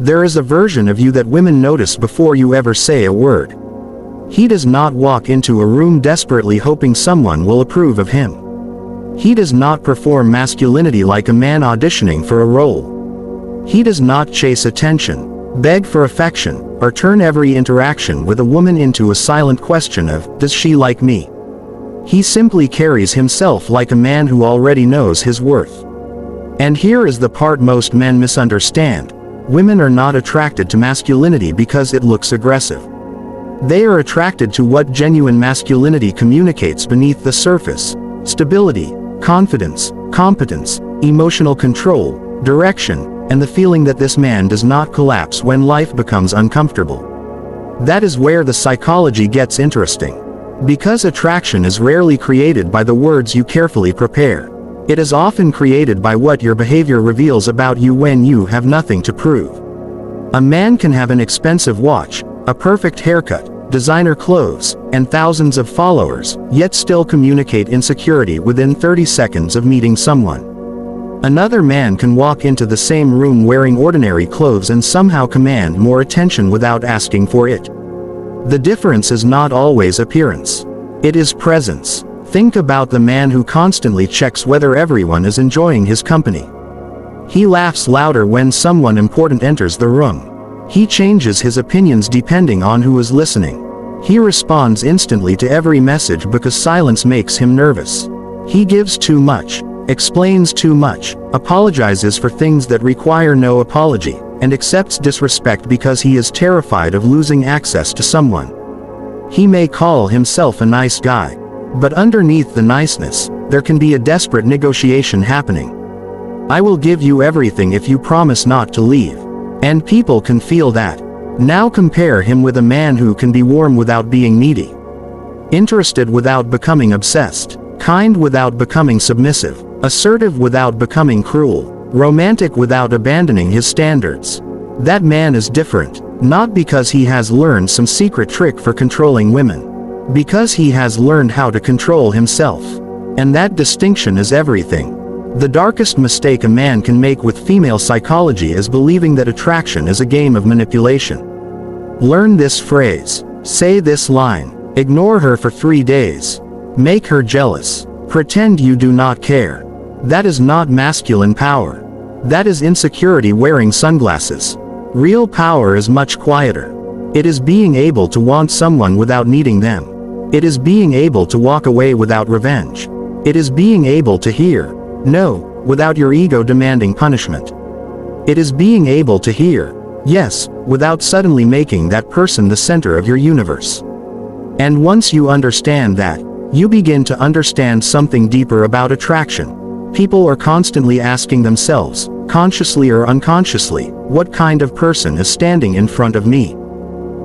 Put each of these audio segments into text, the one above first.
There is a version of you that women notice before you ever say a word. He does not walk into a room desperately hoping someone will approve of him. He does not perform masculinity like a man auditioning for a role. He does not chase attention, beg for affection, or turn every interaction with a woman into a silent question of, does she like me? He simply carries himself like a man who already knows his worth. And here is the part most men misunderstand. Women are not attracted to masculinity because it looks aggressive. They are attracted to what genuine masculinity communicates beneath the surface: stability, confidence, competence, emotional control, direction, and the feeling that this man does not collapse when life becomes uncomfortable. That is where the psychology gets interesting. Because attraction is rarely created by the words you carefully prepare. It is often created by what your behavior reveals about you when you have nothing to prove. A man can have an expensive watch, a perfect haircut, designer clothes, and thousands of followers, yet still communicate insecurity within 30 seconds of meeting someone. Another man can walk into the same room wearing ordinary clothes and somehow command more attention without asking for it. The difference is not always appearance. It is presence. Think about the man who constantly checks whether everyone is enjoying his company. He laughs louder when someone important enters the room. He changes his opinions depending on who is listening. He responds instantly to every message because silence makes him nervous. He gives too much, explains too much, apologizes for things that require no apology, and accepts disrespect because he is terrified of losing access to someone. He may call himself a nice guy, but underneath the niceness, there can be a desperate negotiation happening. I will give you everything if you promise not to leave. And people can feel that. Now compare him with a man who can be warm without being needy, interested without becoming obsessed, kind without becoming submissive, assertive without becoming cruel, romantic without abandoning his standards. That man is different, not because he has learned some secret trick for controlling women. Because he has learned how to control himself. And that distinction is everything. The darkest mistake a man can make with female psychology is believing that attraction is a game of manipulation. Learn this phrase. Say this line. Ignore her for 3 days. Make her jealous. Pretend you do not care. That is not masculine power. That is insecurity wearing sunglasses. Real power is much quieter. It is being able to want someone without needing them. It is being able to walk away without revenge. It is being able to hear no without your ego demanding punishment. It is being able to hear yes without suddenly making that person the center of your universe. And once you understand that, you begin to understand something deeper about attraction. People are constantly asking themselves, consciously or unconsciously, what kind of person is standing in front of me?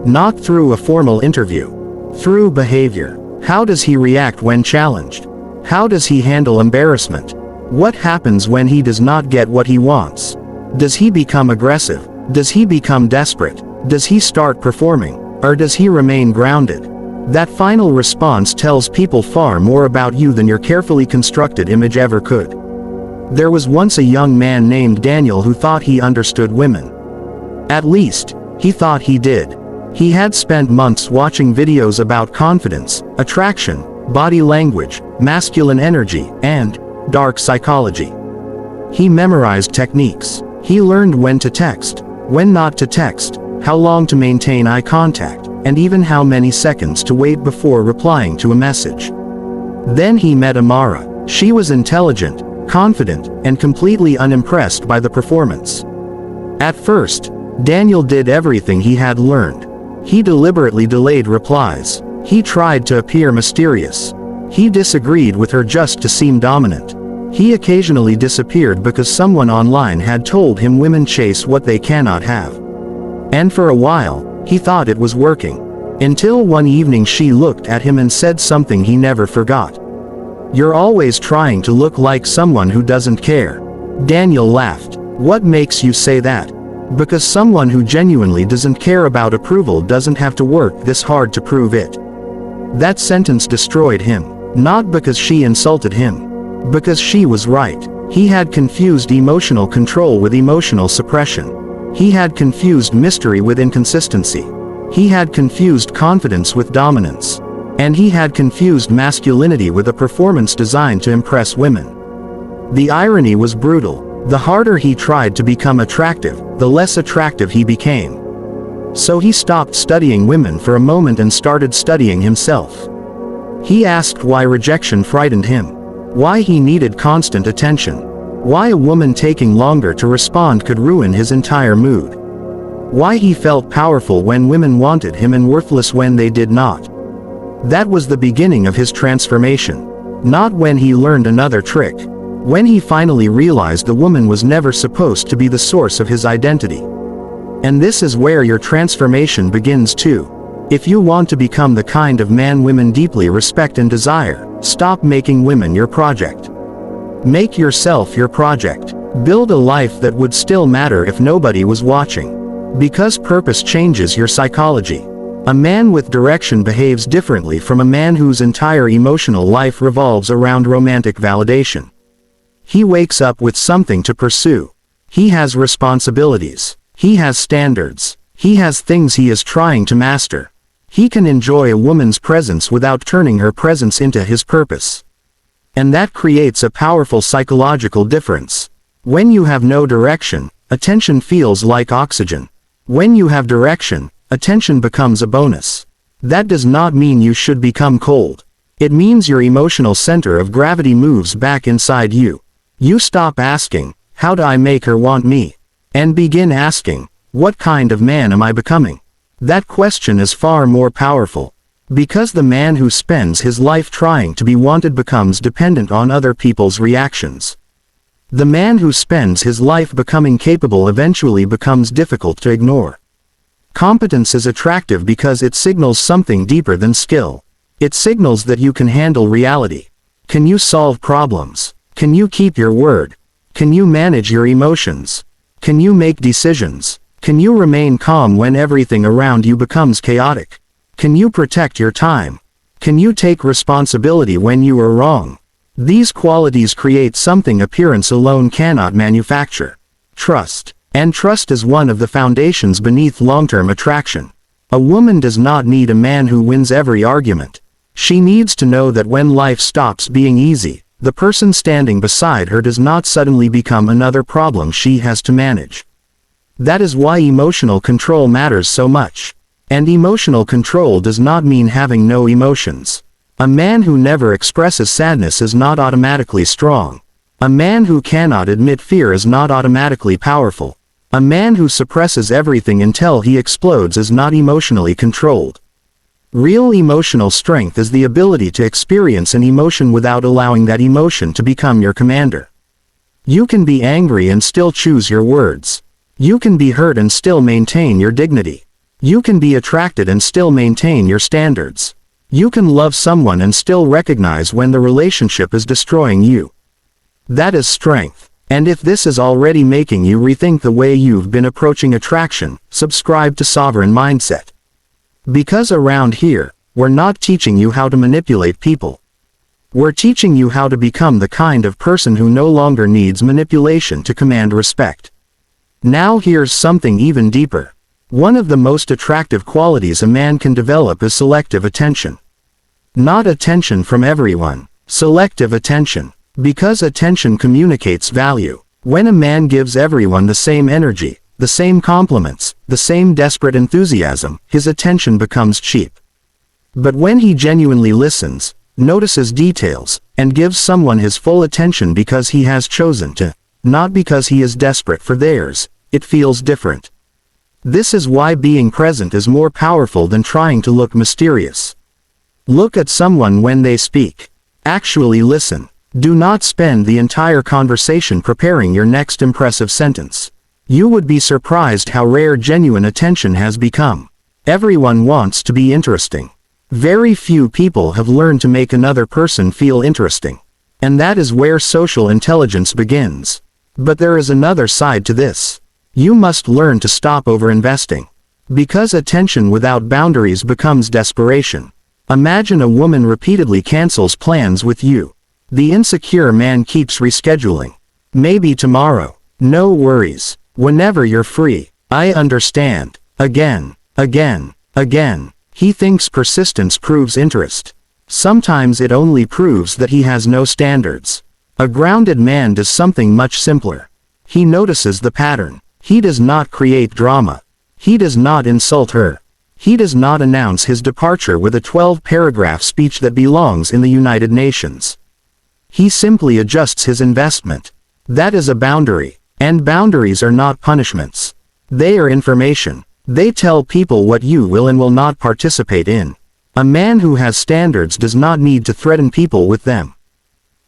Not through a formal interview. Through behavior. How does he react when challenged? How does he handle embarrassment? What happens when he does not get what he wants? Does he become aggressive? Does he become desperate? Does he start performing? Or does he remain grounded? That final response tells people far more about you than your carefully constructed image ever could. There was once a young man named Daniel who thought he understood women. At least, he thought he did. He had spent months watching videos about confidence, attraction, body language, masculine energy, and dark psychology. He memorized techniques. He learned when to text, when not to text, how long to maintain eye contact, and even how many seconds to wait before replying to a message. Then he met Amara. She was intelligent, confident, and completely unimpressed by the performance. At first, Daniel did everything he had learned. He deliberately delayed replies. He tried to appear mysterious. He disagreed with her just to seem dominant. He occasionally disappeared because someone online had told him women chase what they cannot have. And for a while, he thought it was working. Until one evening she looked at him and said something he never forgot. "You're always trying to look like someone who doesn't care." Daniel laughed. "What makes you say that?" "Because someone who genuinely doesn't care about approval doesn't have to work this hard to prove it." That sentence destroyed him. Not because she insulted him. Because she was right. He had confused emotional control with emotional suppression. He had confused mystery with inconsistency. He had confused confidence with dominance. And he had confused masculinity with a performance designed to impress women. The irony was brutal. The harder he tried to become attractive, the less attractive he became. So he stopped studying women for a moment and started studying himself. He asked why rejection frightened him. Why he needed constant attention. Why a woman taking longer to respond could ruin his entire mood. Why he felt powerful when women wanted him and worthless when they did not. That was the beginning of his transformation. Not when he learned another trick. When he finally realized the woman was never supposed to be the source of his identity. And this is where your transformation begins too. If you want to become the kind of man women deeply respect and desire, stop making women your project. Make yourself your project. Build a life that would still matter if nobody was watching. Because purpose changes your psychology. A man with direction behaves differently from a man whose entire emotional life revolves around romantic validation. He wakes up with something to pursue. He has responsibilities. He has standards. He has things he is trying to master. He can enjoy a woman's presence without turning her presence into his purpose. And that creates a powerful psychological difference. When you have no direction, attention feels like oxygen. When you have direction, attention becomes a bonus. That does not mean you should become cold. It means your emotional center of gravity moves back inside you. You stop asking, how do I make her want me? And begin asking, what kind of man am I becoming? That question is far more powerful. Because the man who spends his life trying to be wanted becomes dependent on other people's reactions. The man who spends his life becoming capable eventually becomes difficult to ignore. Competence is attractive because it signals something deeper than skill. It signals that you can handle reality. Can you solve problems? Can you keep your word? Can you manage your emotions? Can you make decisions? Can you remain calm when everything around you becomes chaotic? Can you protect your time? Can you take responsibility when you are wrong? These qualities create something appearance alone cannot manufacture. Trust. And trust is one of the foundations beneath long-term attraction. A woman does not need a man who wins every argument. She needs to know that when life stops being easy, the person standing beside her does not suddenly become another problem she has to manage. That is why emotional control matters so much. And emotional control does not mean having no emotions. A man who never expresses sadness is not automatically strong. A man who cannot admit fear is not automatically powerful. A man who suppresses everything until he explodes is not emotionally controlled. Real emotional strength is the ability to experience an emotion without allowing that emotion to become your commander. You can be angry and still choose your words. You can be hurt and still maintain your dignity. You can be attracted and still maintain your standards. You can love someone and still recognize when the relationship is destroying you. That is strength. And if this is already making you rethink the way you've been approaching attraction, subscribe to Sovereign Mindset. Because around here, we're not teaching you how to manipulate people. We're teaching you how to become the kind of person who no longer needs manipulation to command respect. Now here's something even deeper. One of the most attractive qualities a man can develop is selective attention. Not attention from everyone, selective attention. Because attention communicates value. When a man gives everyone the same energy, the same compliments, the same desperate enthusiasm, his attention becomes cheap. But when he genuinely listens, notices details, and gives someone his full attention because he has chosen to, not because he is desperate for theirs, it feels different. This is why being present is more powerful than trying to look mysterious. Look at someone when they speak. Actually listen. Do not spend the entire conversation preparing your next impressive sentence. You would be surprised how rare genuine attention has become. Everyone wants to be interesting. Very few people have learned to make another person feel interesting. And that is where social intelligence begins. But there is another side to this. You must learn to stop overinvesting. Because attention without boundaries becomes desperation. Imagine a woman repeatedly cancels plans with you. The insecure man keeps rescheduling. Maybe tomorrow. No worries. Whenever you're free. I understand. Again, again, again. He thinks persistence proves interest. Sometimes it only proves that he has no standards. A grounded man does something much simpler. He notices the pattern. He does not create drama. He does not insult her. He does not announce his departure with a 12-paragraph speech that belongs in the United Nations. He simply adjusts his investment. That is a boundary. And boundaries are not punishments. They are information. They tell people what you will and will not participate in. A man who has standards does not need to threaten people with them.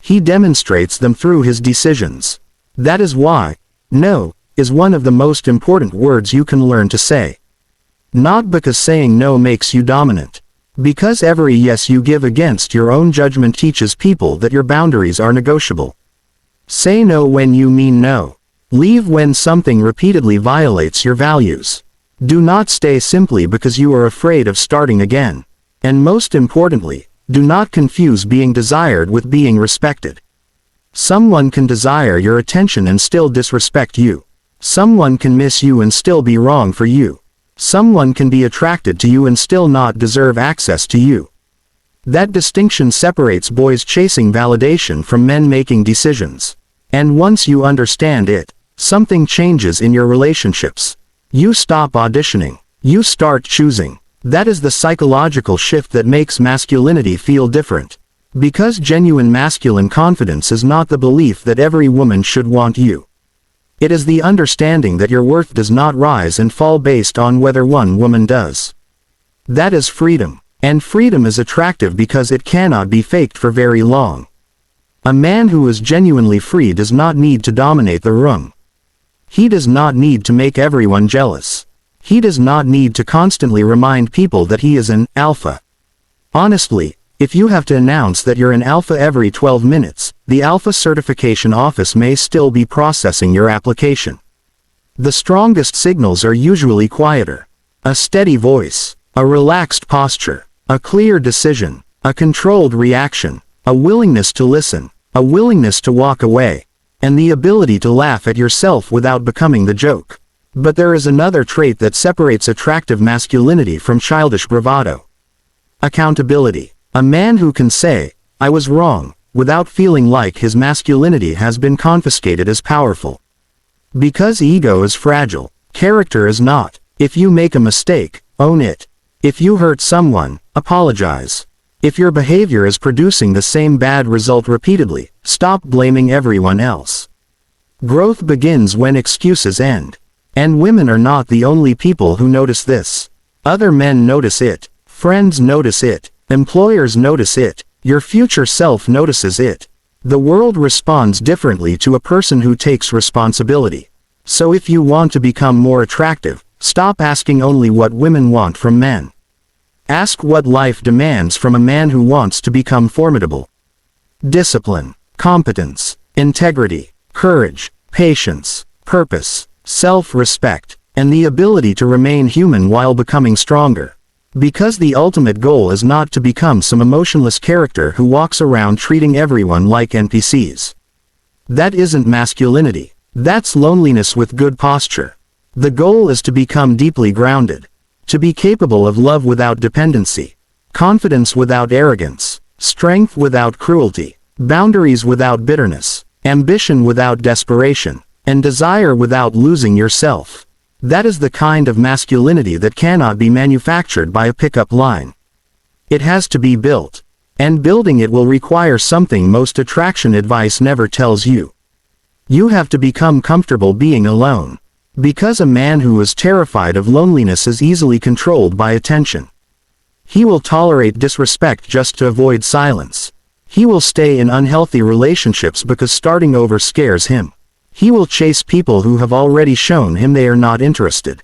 He demonstrates them through his decisions. That is why, no, is one of the most important words you can learn to say. Not because saying no makes you dominant. Because every yes you give against your own judgment teaches people that your boundaries are negotiable. Say no when you mean no. Leave when something repeatedly violates your values. Do not stay simply because you are afraid of starting again. And most importantly, do not confuse being desired with being respected. Someone can desire your attention and still disrespect you. Someone can miss you and still be wrong for you. Someone can be attracted to you and still not deserve access to you. That distinction separates boys chasing validation from men making decisions. And once you understand it, something changes in your relationships. You stop auditioning. You start choosing. That is the psychological shift that makes masculinity feel different. Because genuine masculine confidence is not the belief that every woman should want you. It is the understanding that your worth does not rise and fall based on whether one woman does. That is freedom. And freedom is attractive because it cannot be faked for very long. A man who is genuinely free does not need to dominate the room. He does not need to make everyone jealous. He does not need to constantly remind people that he is an alpha. Honestly, if you have to announce that you're an alpha every 12 minutes, the alpha certification office may still be processing your application. The strongest signals are usually quieter. A steady voice, a relaxed posture, a clear decision, a controlled reaction, a willingness to listen, a willingness to walk away, and the ability to laugh at yourself without becoming the joke. But there is another trait that separates attractive masculinity from childish bravado. Accountability. A man who can say, "I was wrong," without feeling like his masculinity has been confiscated is powerful. Because ego is fragile, character is not. If you make a mistake, own it. If you hurt someone, apologize. If your behavior is producing the same bad result repeatedly, stop blaming everyone else. Growth begins when excuses end. And women are not the only people who notice this. Other men notice it. Friends notice it. Employers notice it. Your future self notices it. The world responds differently to a person who takes responsibility. So if you want to become more attractive, stop asking only what women want from men. Ask what life demands from a man who wants to become formidable. Discipline, competence, integrity, courage, patience, purpose, self-respect, and the ability to remain human while becoming stronger. Because the ultimate goal is not to become some emotionless character who walks around treating everyone like NPCs. That isn't masculinity. That's loneliness with good posture. The goal is to become deeply grounded. To be capable of love without dependency. Confidence without arrogance. Strength without cruelty. Boundaries without bitterness. Ambition without desperation. And desire without losing yourself. That is the kind of masculinity that cannot be manufactured by a pickup line. It has to be built. And building it will require something most attraction advice never tells you. You have to become comfortable being alone. Because a man who is terrified of loneliness is easily controlled by attention. He will tolerate disrespect just to avoid silence. He will stay in unhealthy relationships because starting over scares him. He will chase people who have already shown him they are not interested.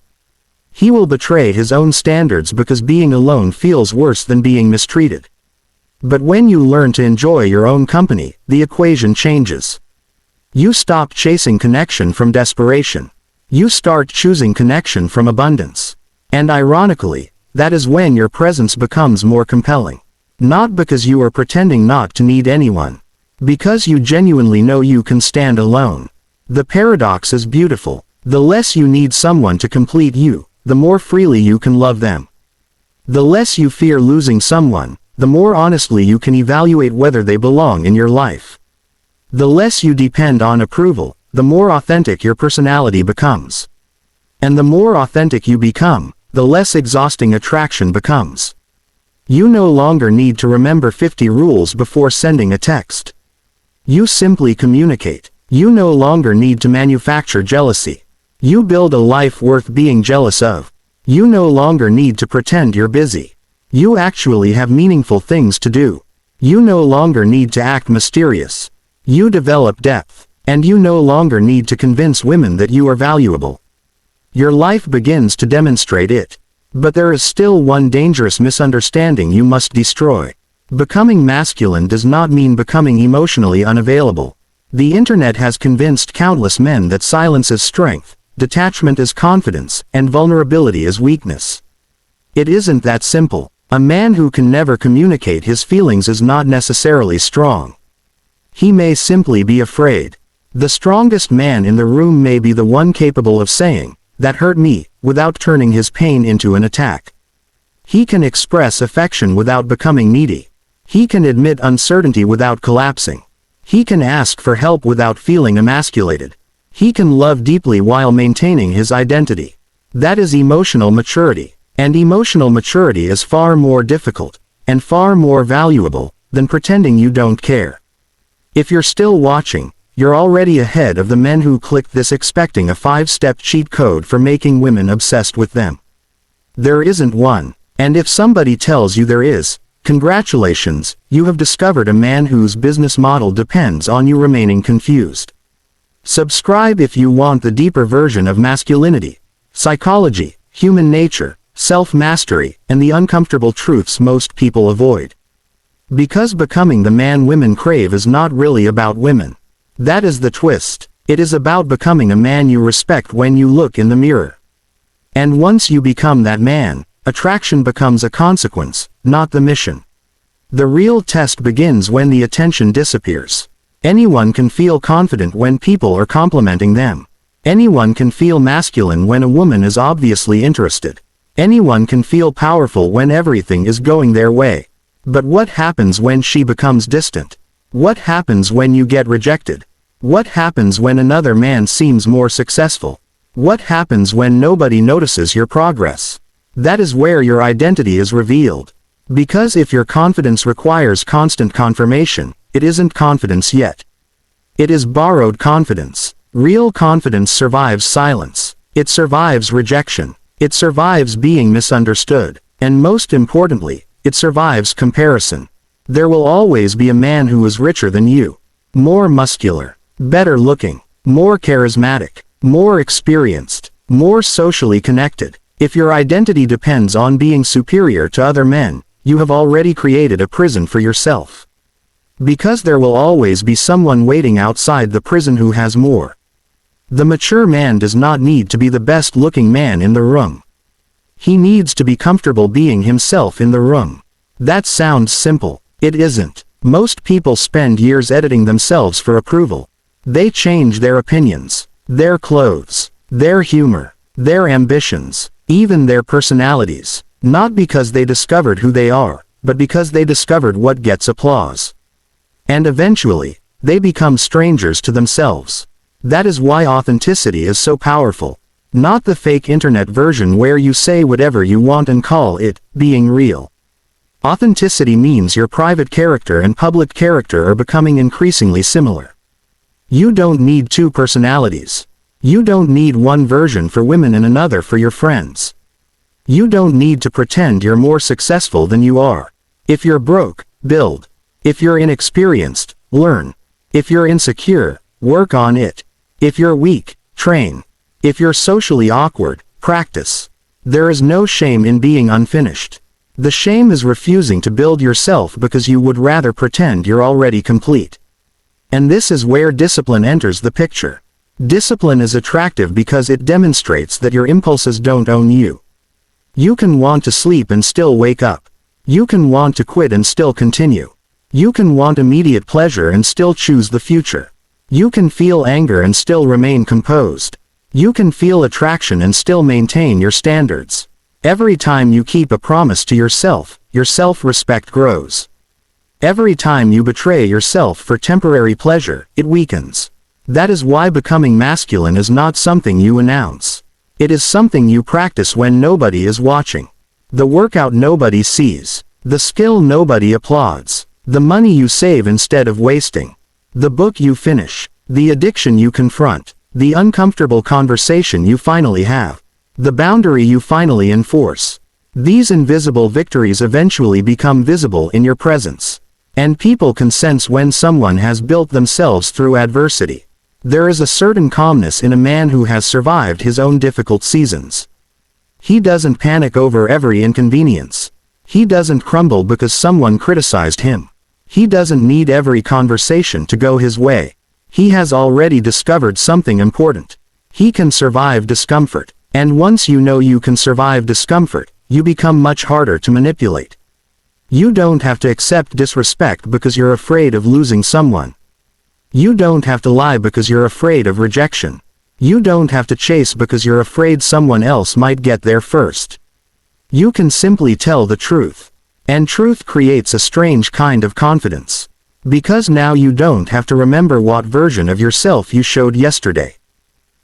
He will betray his own standards because being alone feels worse than being mistreated. But when you learn to enjoy your own company, the equation changes. You stop chasing connection from desperation. You start choosing connection from abundance. And ironically, that is when your presence becomes more compelling. Not because you are pretending not to need anyone. Because you genuinely know you can stand alone. The paradox is beautiful. The less you need someone to complete you, the more freely you can love them. The less you fear losing someone, the more honestly you can evaluate whether they belong in your life. The less you depend on approval, the more authentic your personality becomes. And the more authentic you become, the less exhausting attraction becomes. You no longer need to remember 50 rules before sending a text. You simply communicate. You no longer need to manufacture jealousy. You build a life worth being jealous of. You no longer need to pretend you're busy. You actually have meaningful things to do. You no longer need to act mysterious. You develop depth. And you no longer need to convince women that you are valuable. Your life begins to demonstrate it. But there is still one dangerous misunderstanding you must destroy. Becoming masculine does not mean becoming emotionally unavailable. The internet has convinced countless men that silence is strength, detachment is confidence, and vulnerability is weakness. It isn't that simple. A man who can never communicate his feelings is not necessarily strong. He may simply be afraid. The strongest man in the room may be the one capable of saying, "That hurt me," without turning his pain into an attack. He can express affection without becoming needy. He can admit uncertainty without collapsing. He can ask for help without feeling emasculated. He can love deeply while maintaining his identity. That is emotional maturity. And emotional maturity is far more difficult, and far more valuable, than pretending you don't care. If you're still watching, you're already ahead of the men who clicked this expecting a 5-step cheat code for making women obsessed with them. There isn't one. And if somebody tells you there is, congratulations, you have discovered a man whose business model depends on you remaining confused. Subscribe if you want the deeper version of masculinity, psychology, human nature, self-mastery, and the uncomfortable truths most people avoid. Because becoming the man women crave is not really about women. That is the twist. It is about becoming a man you respect when you look in the mirror. And once you become that man, attraction becomes a consequence, not the mission. The real test begins when the attention disappears. Anyone can feel confident when people are complimenting them. Anyone can feel masculine when a woman is obviously interested. Anyone can feel powerful when everything is going their way. But what happens when she becomes distant? What happens when you get rejected? What happens when another man seems more successful? What happens when nobody notices your progress? That is where your identity is revealed. Because if your confidence requires constant confirmation, it isn't confidence yet. It is borrowed confidence. Real confidence survives silence. It survives rejection. It survives being misunderstood. And most importantly, it survives comparison. There will always be a man who is richer than you. More muscular. Better looking. More charismatic. More experienced. More socially connected. If your identity depends on being superior to other men, you have already created a prison for yourself. Because there will always be someone waiting outside the prison who has more. The mature man does not need to be the best looking man in the room. He needs to be comfortable being himself in the room. That sounds simple. It isn't. Most people spend years editing themselves for approval. They change their opinions, their clothes, their humor, their ambitions, even their personalities, not because they discovered who they are, but because they discovered what gets applause. And eventually, they become strangers to themselves. That is why authenticity is so powerful. Not the fake internet version where you say whatever you want and call it being real. Authenticity means your private character and public character are becoming increasingly similar. You don't need two personalities. You don't need one version for women and another for your friends. You don't need to pretend you're more successful than you are. If you're broke, build. If you're inexperienced, learn. If you're insecure, work on it. If you're weak, train. If you're socially awkward, practice. There is no shame in being unfinished. The shame is refusing to build yourself because you would rather pretend you're already complete. And this is where discipline enters the picture. Discipline is attractive because it demonstrates that your impulses don't own you. You can want to sleep and still wake up. You can want to quit and still continue. You can want immediate pleasure and still choose the future. You can feel anger and still remain composed. You can feel attraction and still maintain your standards. Every time you keep a promise to yourself, your self-respect grows. Every time you betray yourself for temporary pleasure, it weakens. That is why becoming masculine is not something you announce. It is something you practice when nobody is watching. The workout nobody sees. The skill nobody applauds. The money you save instead of wasting. The book you finish. The addiction you confront. The uncomfortable conversation you finally have. The boundary you finally enforce. These invisible victories eventually become visible in your presence. And people can sense when someone has built themselves through adversity. There is a certain calmness in a man who has survived his own difficult seasons. He doesn't panic over every inconvenience. He doesn't crumble because someone criticized him. He doesn't need every conversation to go his way. He has already discovered something important. He can survive discomfort. And once you know you can survive discomfort, you become much harder to manipulate. You don't have to accept disrespect because you're afraid of losing someone. You don't have to lie because you're afraid of rejection. You don't have to chase because you're afraid someone else might get there first. You can simply tell the truth. And truth creates a strange kind of confidence. Because now you don't have to remember what version of yourself you showed yesterday.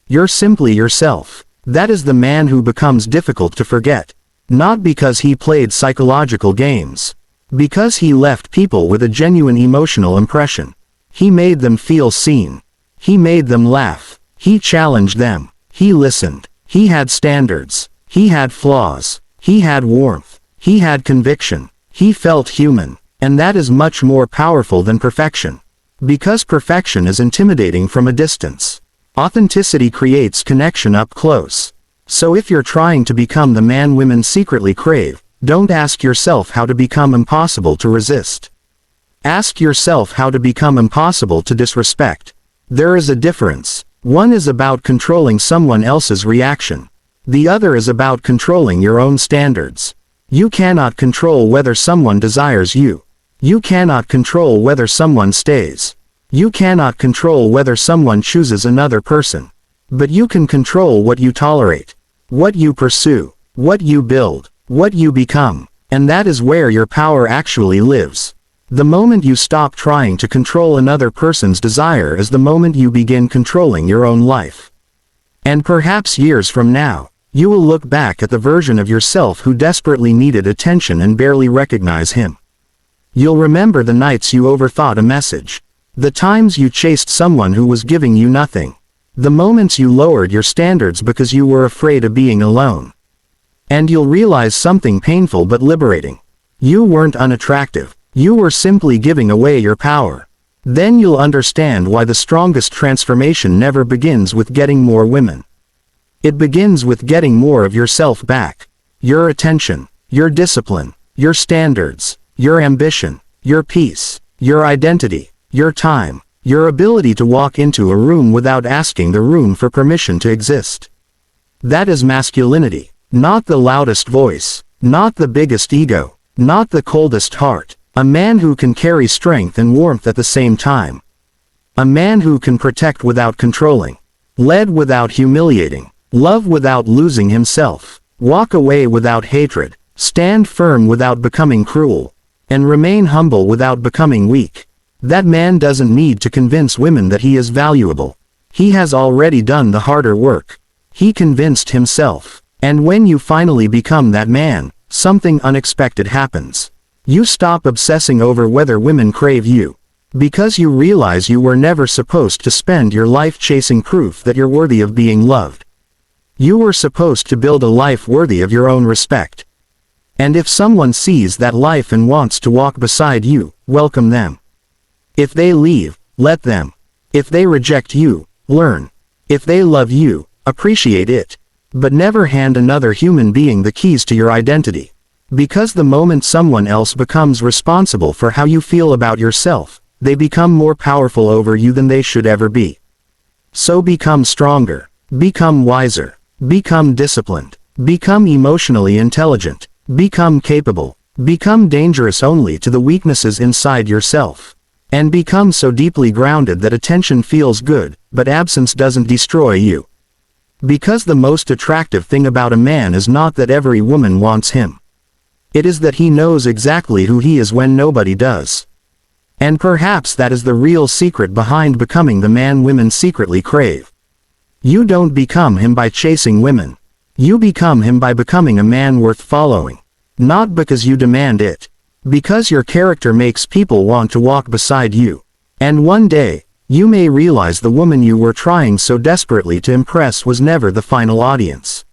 You're simply yourself. That is the man who becomes difficult to forget. Not because he played psychological games. Because he left people with a genuine emotional impression. He made them feel seen. He made them laugh. He challenged them. He listened. He had standards. He had flaws. He had warmth. He had conviction. He felt human. And that is much more powerful than perfection. Because perfection is intimidating from a distance. Authenticity creates connection up close. So if you're trying to become the man women secretly crave, don't ask yourself how to become impossible to resist. Ask yourself how to become impossible to disrespect. There is a difference. One is about controlling someone else's reaction. The other is about controlling your own standards. You cannot control whether someone desires you. You cannot control whether someone stays. You cannot control whether someone chooses another person. But you can control what you tolerate, what you pursue, what you build, what you become. And that is where your power actually lives. The moment you stop trying to control another person's desire is the moment you begin controlling your own life. And perhaps years from now, you will look back at the version of yourself who desperately needed attention and barely recognize him. You'll remember the nights you overthought a message. The times you chased someone who was giving you nothing. The moments you lowered your standards because you were afraid of being alone. And you'll realize something painful but liberating. You weren't unattractive. You were simply giving away your power. Then you'll understand why the strongest transformation never begins with getting more women. It begins with getting more of yourself back. Your attention, your discipline, your standards, your ambition, your peace, your identity, your time, your ability to walk into a room without asking the room for permission to exist. That is masculinity. Not the loudest voice, not the biggest ego, not the coldest heart. A man who can carry strength and warmth at the same time. A man who can protect without controlling. Lead without humiliating. Love without losing himself. Walk away without hatred. Stand firm without becoming cruel. And remain humble without becoming weak. That man doesn't need to convince women that he is valuable. He has already done the harder work. He convinced himself. And when you finally become that man, something unexpected happens. You stop obsessing over whether women crave you. Because you realize you were never supposed to spend your life chasing proof that you're worthy of being loved. You were supposed to build a life worthy of your own respect. And if someone sees that life and wants to walk beside you, welcome them. If they leave, let them. If they reject you, learn. If they love you, appreciate it. But never hand another human being the keys to your identity. Because the moment someone else becomes responsible for how you feel about yourself, they become more powerful over you than they should ever be. So become stronger, become wiser, become disciplined, become emotionally intelligent, become capable, become dangerous only to the weaknesses inside yourself. And become so deeply grounded that attention feels good, but absence doesn't destroy you. Because the most attractive thing about a man is not that every woman wants him. It is that he knows exactly who he is when nobody does. And perhaps that is the real secret behind becoming the man women secretly crave. You don't become him by chasing women. You become him by becoming a man worth following. Not because you demand it. Because your character makes people want to walk beside you. And one day, you may realize the woman you were trying so desperately to impress was never the final audience.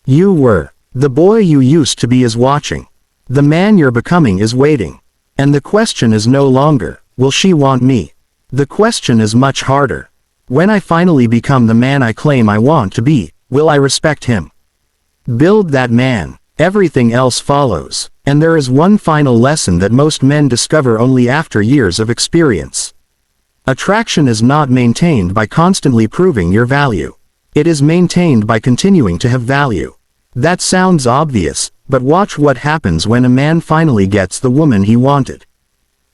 You were. The boy you used to be is watching. The man you're becoming is waiting. And the question is no longer, will she want me? The question is much harder. When I finally become the man I claim I want to be, will I respect him? Build that man. Everything else follows. And there is one final lesson that most men discover only after years of experience. Attraction is not maintained by constantly proving your value. It is maintained by continuing to have value. That sounds obvious, but watch what happens when a man finally gets the woman he wanted.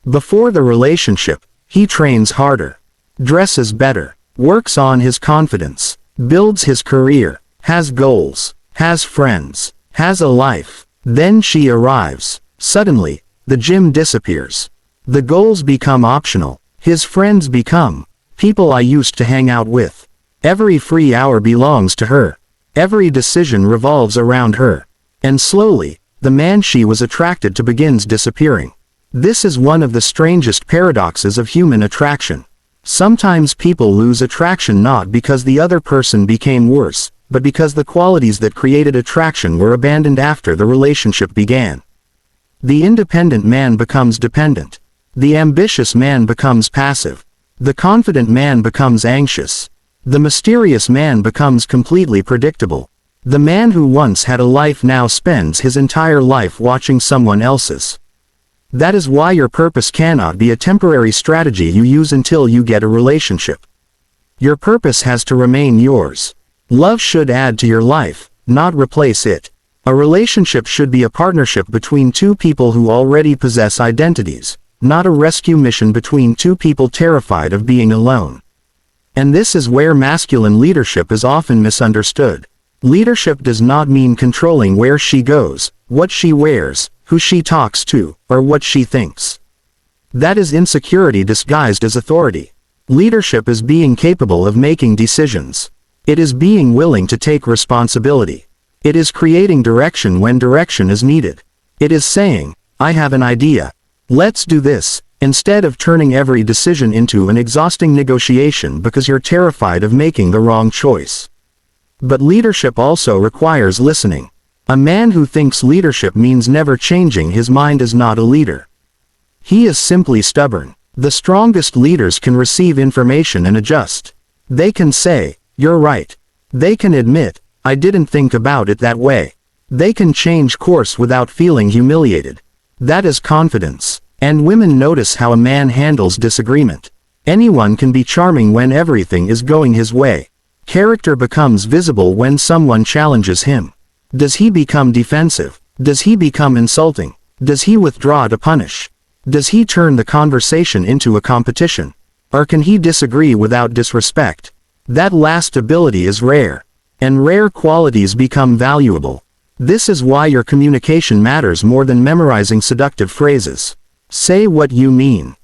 Before the relationship, he trains harder, dresses better, works on his confidence, builds his career, has goals, has friends, has a life. Then she arrives. Suddenly, the gym disappears. The goals become optional. His friends become people I used to hang out with. Every free hour belongs to her. Every decision revolves around her. And slowly, the man she was attracted to begins disappearing. This is one of the strangest paradoxes of human attraction. Sometimes people lose attraction not because the other person became worse, but because the qualities that created attraction were abandoned after the relationship began. The independent man becomes dependent. The ambitious man becomes passive. The confident man becomes anxious. The mysterious man becomes completely predictable. The man who once had a life now spends his entire life watching someone else's. That is why your purpose cannot be a temporary strategy you use until you get a relationship. Your purpose has to remain yours. Love should add to your life, not replace it. A relationship should be a partnership between two people who already possess identities, not a rescue mission between two people terrified of being alone. And this is where masculine leadership is often misunderstood. Leadership does not mean controlling where she goes, what she wears, who she talks to, or what she thinks. That is insecurity disguised as authority. Leadership is being capable of making decisions. It is being willing to take responsibility. It is creating direction when direction is needed. It is saying, I have an idea. Let's do this, instead of turning every decision into an exhausting negotiation because you're terrified of making the wrong choice. But leadership also requires listening. A man who thinks leadership means never changing his mind is not a leader. He is simply stubborn. The strongest leaders can receive information and adjust. They can say, you're right. They can admit, I didn't think about it that way. They can change course without feeling humiliated. That is confidence. And women notice how a man handles disagreement. Anyone can be charming when everything is going his way. Character becomes visible when someone challenges him. Does he become defensive? Does he become insulting? Does he withdraw to punish? Does he turn the conversation into a competition? Or can he disagree without disrespect? That last ability is rare. And rare qualities become valuable. This is why your communication matters more than memorizing seductive phrases. Say what you mean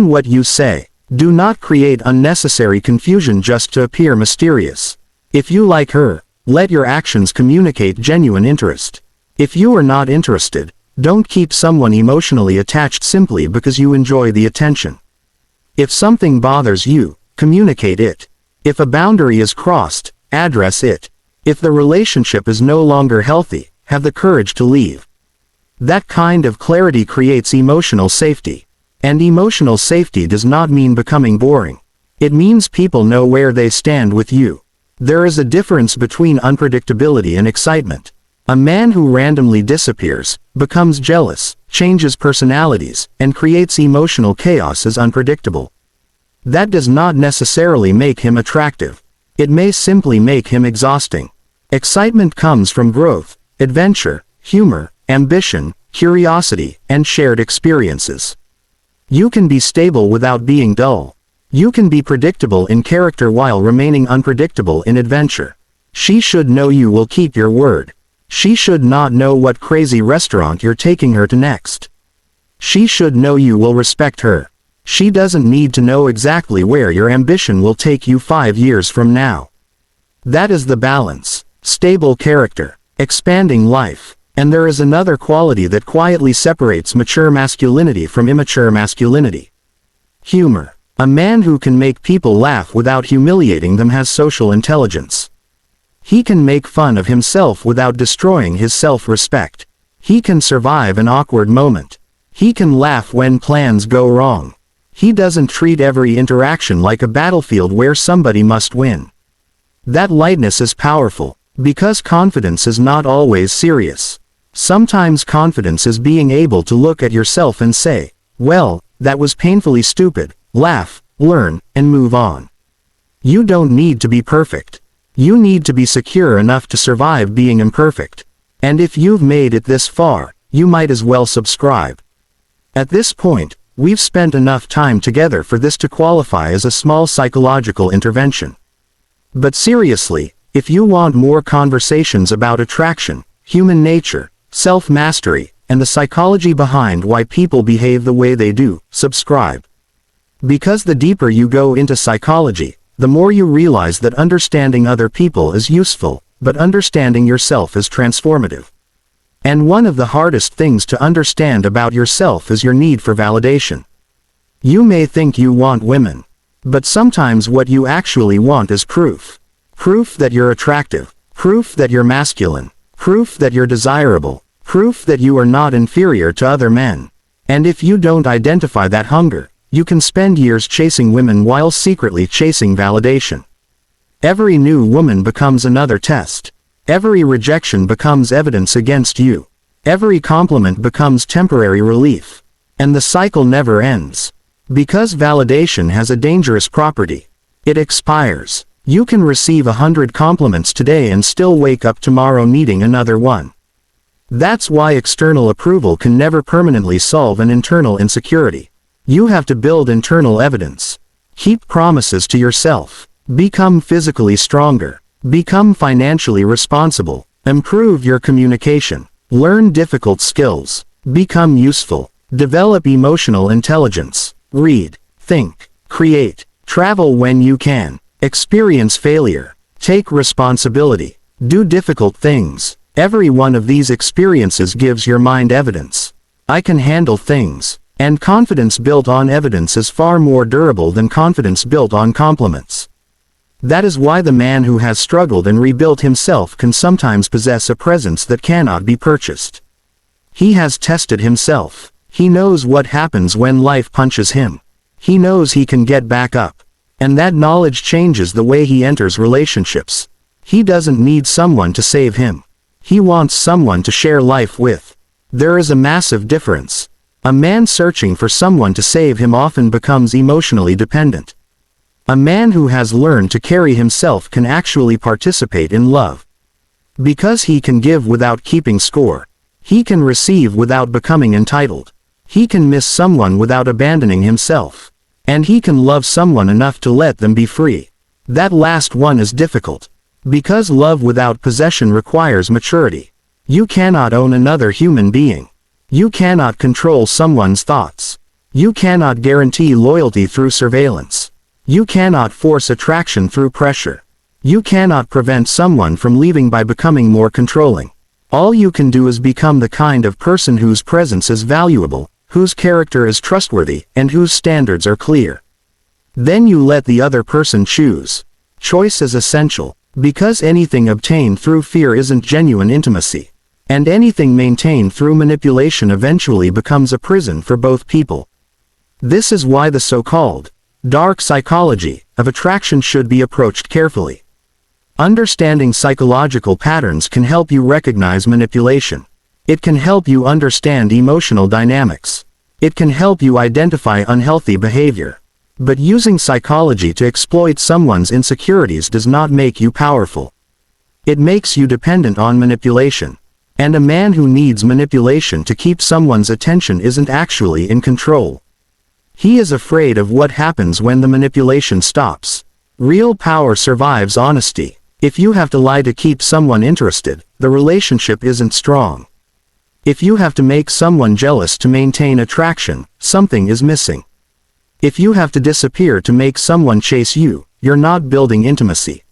what you say. Do not create unnecessary confusion just to appear mysterious. If you like her, let your actions communicate genuine interest. If you are not interested, don't keep someone emotionally attached simply because you enjoy the attention. If something bothers you, communicate it. If a boundary is crossed, address it. If the relationship is no longer healthy, have the courage to leave. That kind of clarity creates emotional safety. And emotional safety does not mean becoming boring. It means people know where they stand with you. There is a difference between unpredictability and excitement. A man who randomly disappears, becomes jealous, changes personalities, and creates emotional chaos is unpredictable. That does not necessarily make him attractive. It may simply make him exhausting. Excitement comes from growth, adventure, humor, ambition, curiosity, and shared experiences. You can be stable without being dull. You can be predictable in character while remaining unpredictable in adventure. She should know you will keep your word. She should not know what crazy restaurant you're taking her to next. She should know you will respect her. She doesn't need to know exactly where your ambition will take you 5 years from now. That is the balance. Stable character. Expanding life. And there is another quality that quietly separates mature masculinity from immature masculinity. Humor. A man who can make people laugh without humiliating them has social intelligence. He can make fun of himself without destroying his self-respect. He can survive an awkward moment. He can laugh when plans go wrong. He doesn't treat every interaction like a battlefield where somebody must win. That lightness is powerful, because confidence is not always serious. Sometimes confidence is being able to look at yourself and say, well, that was painfully stupid, laugh, learn, and move on. You don't need to be perfect. You need to be secure enough to survive being imperfect. And if you've made it this far, you might as well subscribe. At this point, we've spent enough time together for this to qualify as a small psychological intervention. But seriously, if you want more conversations about attraction, human nature, self-mastery, and the psychology behind why people behave the way they do, subscribe. Because the deeper you go into psychology, the more you realize that understanding other people is useful, but understanding yourself is transformative. And one of the hardest things to understand about yourself is your need for validation. You may think you want women, but sometimes what you actually want is proof. Proof that you're attractive, proof that you're masculine, proof that you're desirable, proof that you are not inferior to other men. And if you don't identify that hunger, you can spend years chasing women while secretly chasing validation. Every new woman becomes another test. Every rejection becomes evidence against you. Every compliment becomes temporary relief. And the cycle never ends. Because validation has a dangerous property. It expires. You can receive 100 compliments today and still wake up tomorrow needing another one. That's why external approval can never permanently solve an internal insecurity. You have to build internal evidence. Keep promises to yourself. Become physically stronger. Become financially responsible. Improve your communication. Learn difficult skills. Become useful. Develop emotional intelligence. Read. Think. Create. Travel when you can. Experience failure. Take responsibility. Do difficult things. Every one of these experiences gives your mind evidence. I can handle things. And confidence built on evidence is far more durable than confidence built on compliments. That is why the man who has struggled and rebuilt himself can sometimes possess a presence that cannot be purchased. He has tested himself. He knows what happens when life punches him. He knows he can get back up. And that knowledge changes the way he enters relationships. He doesn't need someone to save him. He wants someone to share life with. There is a massive difference. A man searching for someone to save him often becomes emotionally dependent. A man who has learned to carry himself can actually participate in love. Because he can give without keeping score. He can receive without becoming entitled. He can miss someone without abandoning himself. And he can love someone enough to let them be free. That last one is difficult. Because love without possession requires maturity. You cannot own another human being. You cannot control someone's thoughts. You cannot guarantee loyalty through surveillance. You cannot force attraction through pressure. You cannot prevent someone from leaving by becoming more controlling. All you can do is become the kind of person whose presence is valuable, whose character is trustworthy, and whose standards are clear. Then you let the other person choose. Choice is essential, because anything obtained through fear isn't genuine intimacy. And anything maintained through manipulation eventually becomes a prison for both people. This is why the so-called dark psychology of attraction should be approached carefully. Understanding psychological patterns can help you recognize manipulation. It can help you understand emotional dynamics. It can help you identify unhealthy behavior. But using psychology to exploit someone's insecurities does not make you powerful. It makes you dependent on manipulation. And a man who needs manipulation to keep someone's attention isn't actually in control. He is afraid of what happens when the manipulation stops. Real power survives honesty. If you have to lie to keep someone interested, the relationship isn't strong. If you have to make someone jealous to maintain attraction, something is missing. If you have to disappear to make someone chase you, you're not building intimacy.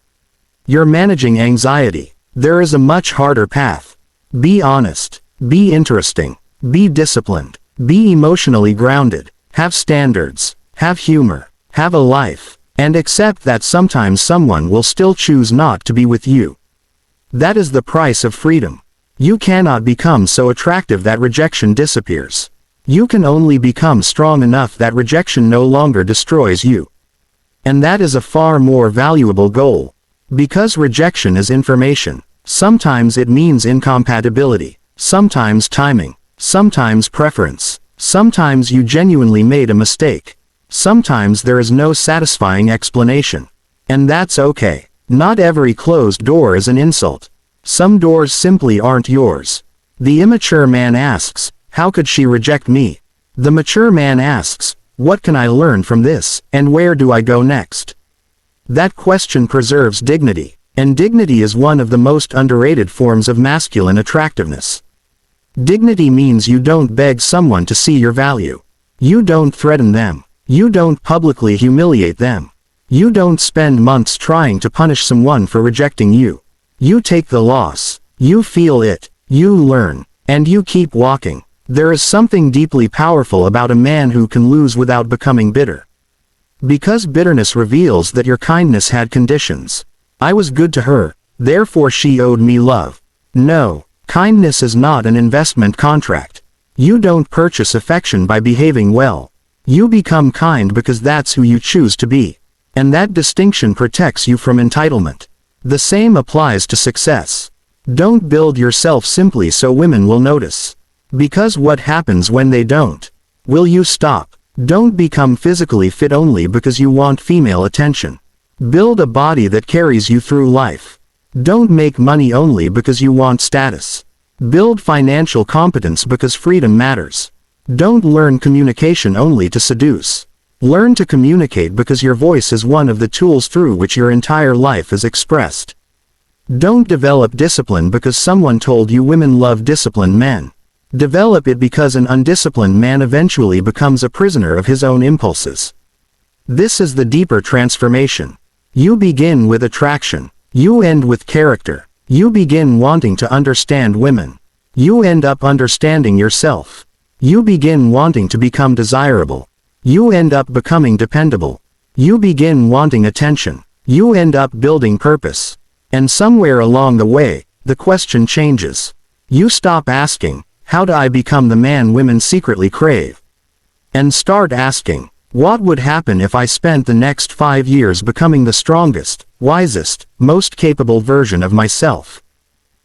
You're managing anxiety. There is a much harder path. Be honest. Be interesting. Be disciplined. Be emotionally grounded. Have standards. Have humor. Have a life. And accept that sometimes someone will still choose not to be with you. That is the price of freedom. You cannot become so attractive that rejection disappears. You can only become strong enough that rejection no longer destroys you. And that is a far more valuable goal. Because rejection is information. Sometimes it means incompatibility. Sometimes timing. Sometimes preference. Sometimes you genuinely made a mistake. Sometimes there is no satisfying explanation. And that's okay. Not every closed door is an insult. Some doors simply aren't yours. The immature man asks, how could she reject me? The mature man asks, what can I learn from this, and where do I go next? That question preserves dignity, and dignity is one of the most underrated forms of masculine attractiveness. Dignity means you don't beg someone to see your value. You don't threaten them. You don't publicly humiliate them. You don't spend months trying to punish someone for rejecting you. You take the loss. You feel it. You learn. And you keep walking. There is something deeply powerful about a man who can lose without becoming bitter. Because bitterness reveals that your kindness had conditions. I was good to her, therefore she owed me love. No, kindness is not an investment contract. You don't purchase affection by behaving well. You become kind because that's who you choose to be. And that distinction protects you from entitlement. The same applies to success. Don't build yourself simply so women will notice. Because what happens when they don't? Will you stop? Don't become physically fit only because you want female attention. Build a body that carries you through life. Don't make money only because you want status. Build financial competence because freedom matters. Don't learn communication only to seduce. Learn to communicate because your voice is one of the tools through which your entire life is expressed. Don't develop discipline because someone told you women love disciplined men. Develop it because an undisciplined man eventually becomes a prisoner of his own impulses. This is the deeper transformation. You begin with attraction. You end with character. You begin wanting to understand women. You end up understanding yourself. You begin wanting to become desirable. You end up becoming dependable. You begin wanting attention. You end up building purpose. And somewhere along the way, the question changes. You stop asking, how do I become the man women secretly crave? And start asking, what would happen if I spent the next 5 years becoming the strongest, wisest, most capable version of myself?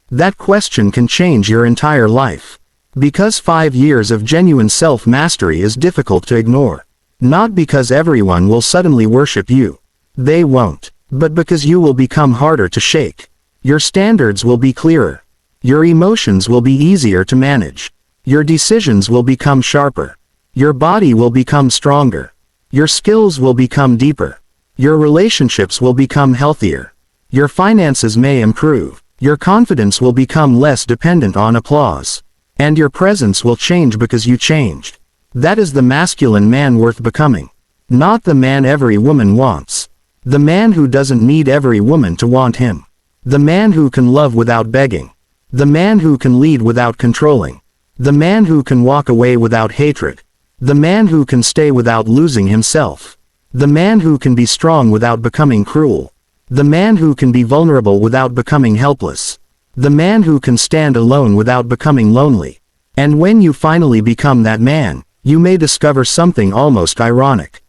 That question can change your entire life. Because 5 years of genuine self-mastery is difficult to ignore. Not because everyone will suddenly worship you. They won't. But because you will become harder to shake. Your standards will be clearer. Your emotions will be easier to manage. Your decisions will become sharper. Your body will become stronger. Your skills will become deeper. Your relationships will become healthier. Your finances may improve. Your confidence will become less dependent on applause. And your presence will change because you changed. That is the masculine man worth becoming. Not the man every woman wants. The man who doesn't need every woman to want him. The man who can love without begging. The man who can lead without controlling. The man who can walk away without hatred. The man who can stay without losing himself. The man who can be strong without becoming cruel. The man who can be vulnerable without becoming helpless. The man who can stand alone without becoming lonely. And when you finally become that man, you may discover something almost ironic.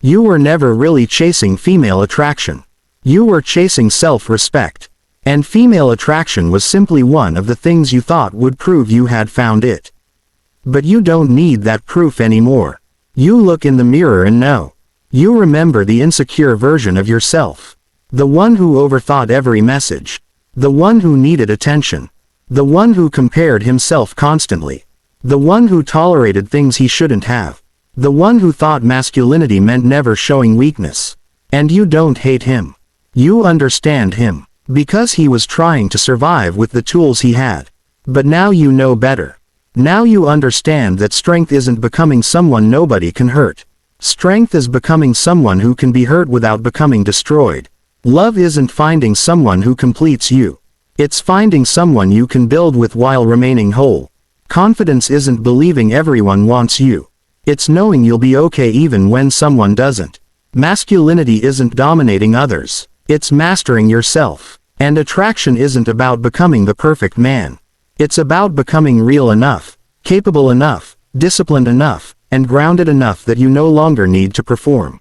You were never really chasing female attraction. You were chasing self-respect. And female attraction was simply one of the things you thought would prove you had found it. But you don't need that proof anymore. You look in the mirror and know. You remember the insecure version of yourself. The one who overthought every message. The one who needed attention. The one who compared himself constantly. The one who tolerated things he shouldn't have. The one who thought masculinity meant never showing weakness. And you don't hate him. You understand him. Because he was trying to survive with the tools he had. But now you know better. Now you understand that strength isn't becoming someone nobody can hurt. Strength is becoming someone who can be hurt without becoming destroyed. Love isn't finding someone who completes you. It's finding someone you can build with while remaining whole. Confidence isn't believing everyone wants you. It's knowing you'll be okay even when someone doesn't. Masculinity isn't dominating others. It's mastering yourself. And attraction isn't about becoming the perfect man. It's about becoming real enough, capable enough, disciplined enough, and grounded enough that you no longer need to perform.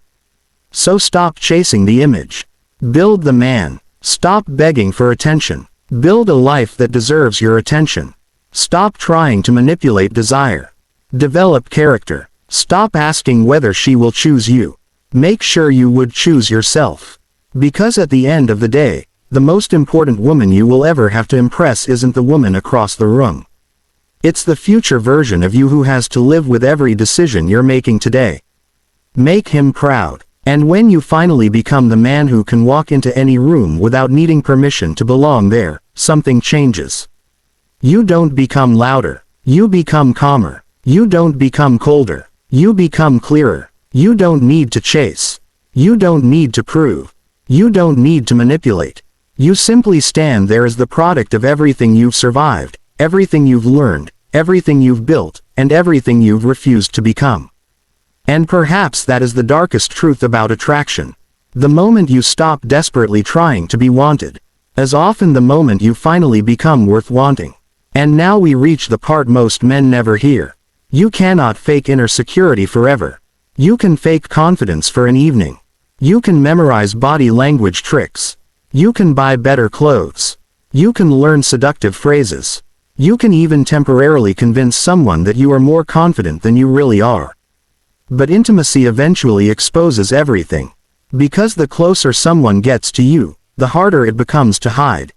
So stop chasing the image. Build the man. Stop begging for attention. Build a life that deserves your attention. Stop trying to manipulate desire. Develop character. Stop asking whether she will choose you. Make sure you would choose yourself. Because at the end of the day, the most important woman you will ever have to impress isn't the woman across the room. It's the future version of you who has to live with every decision you're making today. Make him proud. And when you finally become the man who can walk into any room without needing permission to belong there, something changes. You don't become louder. You become calmer. You don't become colder. You become clearer. You don't need to chase. You don't need to prove. You don't need to manipulate. You simply stand there as the product of everything you've survived, everything you've learned, everything you've built, and everything you've refused to become. And perhaps that is the darkest truth about attraction. The moment you stop desperately trying to be wanted, is often the moment you finally become worth wanting. And now we reach the part most men never hear. You cannot fake inner security forever. You can fake confidence for an evening. You can memorize body language tricks. You can buy better clothes. You can learn seductive phrases. You can even temporarily convince someone that you are more confident than you really are. But intimacy eventually exposes everything. Because the closer someone gets to you, the harder it becomes to hide.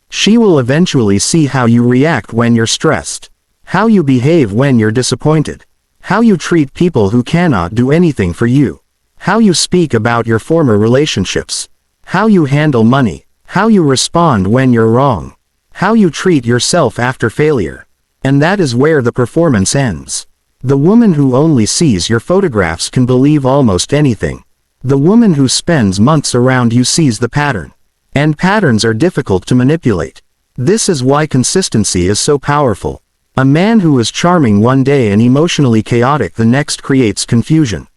She will eventually see how you react when you're stressed. How you behave when you're disappointed. How you treat people who cannot do anything for you. How you speak about your former relationships. How you handle money. How you respond when you're wrong. How you treat yourself after failure. And that is where the performance ends. The woman who only sees your photographs can believe almost anything. The woman who spends months around you sees the pattern. And patterns are difficult to manipulate. This is why consistency is so powerful. A man who is charming one day and emotionally chaotic the next creates confusion.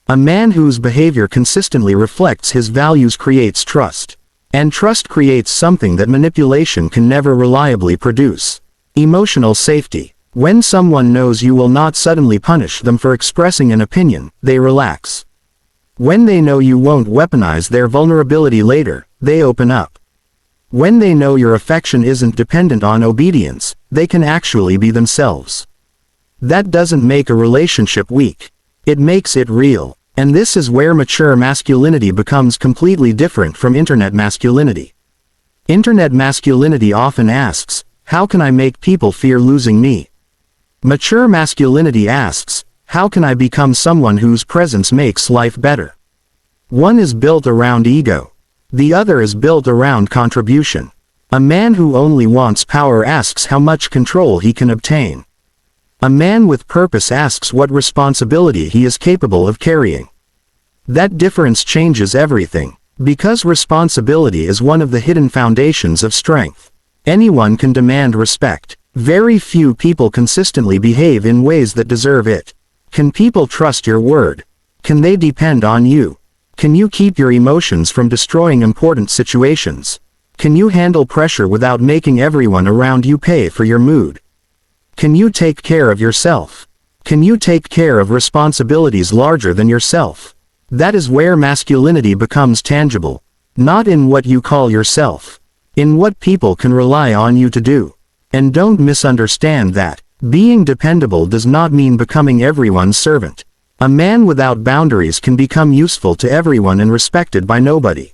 A man whose behavior consistently reflects his values creates trust. And trust creates something that manipulation can never reliably produce. Emotional safety. When someone knows you will not suddenly punish them for expressing an opinion, they relax. When they know you won't weaponize their vulnerability later, they open up. When they know your affection isn't dependent on obedience, they can actually be themselves. That doesn't make a relationship weak. It makes it real. And this is where mature masculinity becomes completely different from internet masculinity. Internet masculinity often asks, how can I make people fear losing me? Mature masculinity asks, how can I become someone whose presence makes life better? One is built around ego. The other is built around contribution. A man who only wants power asks how much control he can obtain. A man with purpose asks what responsibility he is capable of carrying. That difference changes everything, because responsibility is one of the hidden foundations of strength. Anyone can demand respect. Very few people consistently behave in ways that deserve it. Can people trust your word? Can they depend on you? Can you keep your emotions from destroying important situations? Can you handle pressure without making everyone around you pay for your mood? Can you take care of yourself? Can you take care of responsibilities larger than yourself? That is where masculinity becomes tangible. Not in what you call yourself. In what people can rely on you to do. And don't misunderstand that. Being dependable does not mean becoming everyone's servant. A man without boundaries can become useful to everyone and respected by nobody.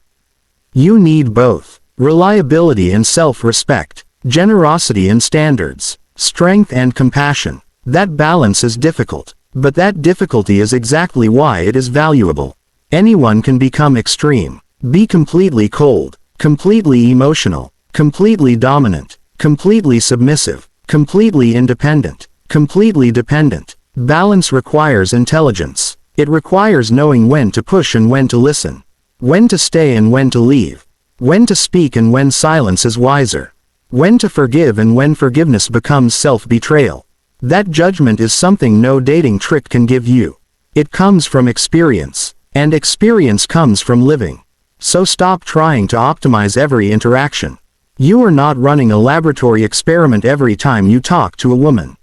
You need both. Reliability and self-respect. Generosity and standards. Strength and compassion. That balance is difficult. But that difficulty is exactly why it is valuable. Anyone can become extreme. Be completely cold. completely emotional, completely dominant, completely submissive, completely independent, completely dependent. Balance requires intelligence. It requires knowing when to push and when to listen, when to stay and when to leave, when to speak and when silence is wiser, when to forgive and when forgiveness becomes self-betrayal. That judgment is something no dating trick can give you. It comes from experience, and experience comes from living. So stop trying to optimize every interaction. You are not running a laboratory experiment every time you talk to a woman.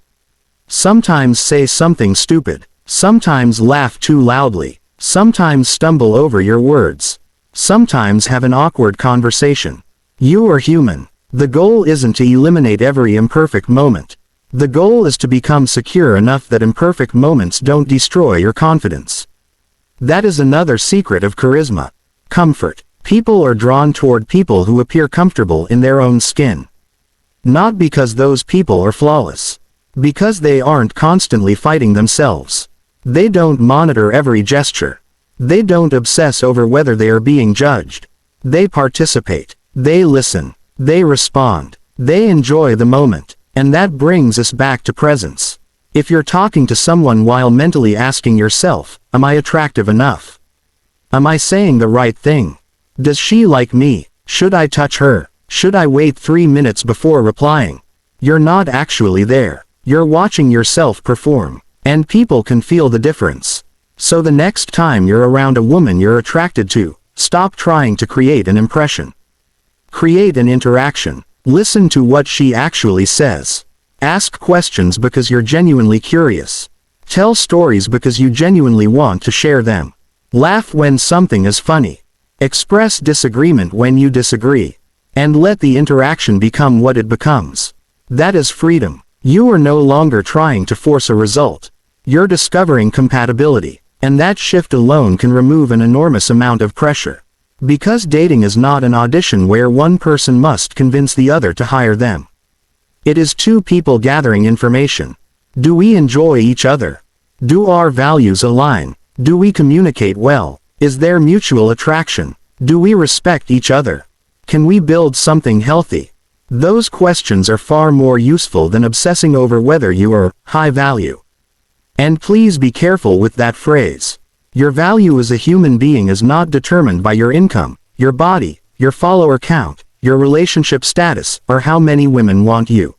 Sometimes say something stupid, sometimes laugh too loudly, sometimes stumble over your words, sometimes have an awkward conversation. You are human. The goal isn't to eliminate every imperfect moment. The goal is to become secure enough that imperfect moments don't destroy your confidence. That is another secret of charisma. Comfort. People are drawn toward people who appear comfortable in their own skin. Not because those people are flawless. Because they aren't constantly fighting themselves. They don't monitor every gesture. They don't obsess over whether they are being judged. They participate. They listen. They respond. They enjoy the moment. And that brings us back to presence. If you're talking to someone while mentally asking yourself, am I attractive enough? Am I saying the right thing? Does she like me? Should I touch her? Should I wait 3 minutes before replying? You're not actually there. You're watching yourself perform. And people can feel the difference. So the next time you're around a woman you're attracted to, stop trying to create an impression. Create an interaction. Listen to what she actually says. Ask questions because you're genuinely curious. Tell stories because you genuinely want to share them. Laugh when something is funny. Express disagreement when you disagree. And let the interaction become what it becomes. That is freedom. You are no longer trying to force a result. You're discovering compatibility. And that shift alone can remove an enormous amount of pressure. Because dating is not an audition where one person must convince the other to hire them. It is two people gathering information. Do we enjoy each other? Do our values align? Do we communicate well? Is there mutual attraction? Do we respect each other? Can we build something healthy? Those questions are far more useful than obsessing over whether you are high value. And please be careful with that phrase. Your value as a human being is not determined by your income, your body, your follower count, your relationship status, or how many women want you.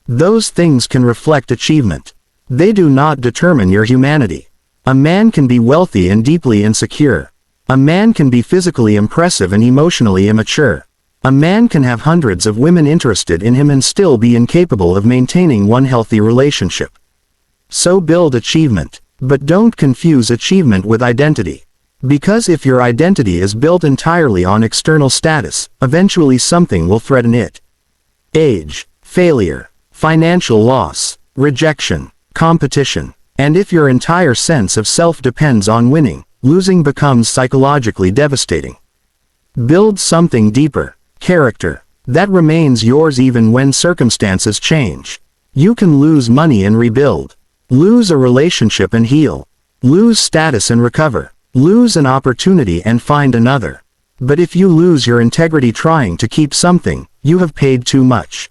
Those things can reflect achievement. They do not determine your humanity. A man can be wealthy and deeply insecure. A man can be physically impressive and emotionally immature. A man can have hundreds of women interested in him and still be incapable of maintaining one healthy relationship. So build achievement. But don't confuse achievement with identity. Because if your identity is built entirely on external status, eventually something will threaten it. Age, failure, financial loss, rejection, competition. And if your entire sense of self depends on winning, losing becomes psychologically devastating. Build something deeper, character, that remains yours even when circumstances change. You can lose money and rebuild. Lose a relationship and heal. Lose status and recover. Lose an opportunity and find another. But if you lose your integrity trying to keep something, you have paid too much.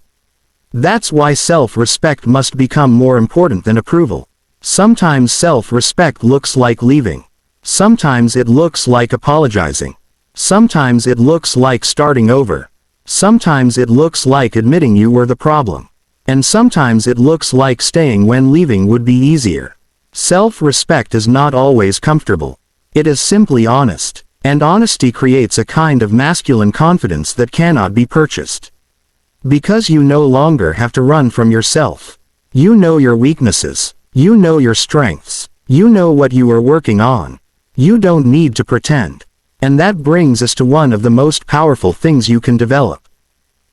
That's why self-respect must become more important than approval. Sometimes self-respect looks like leaving. Sometimes it looks like apologizing. Sometimes it looks like starting over. Sometimes it looks like admitting you were the problem. And sometimes it looks like staying when leaving would be easier. Self-respect is not always comfortable. It is simply honest. And honesty creates a kind of masculine confidence that cannot be purchased. Because you no longer have to run from yourself. You know your weaknesses. You know your strengths. You know what you are working on. You don't need to pretend. And that brings us to one of the most powerful things you can develop.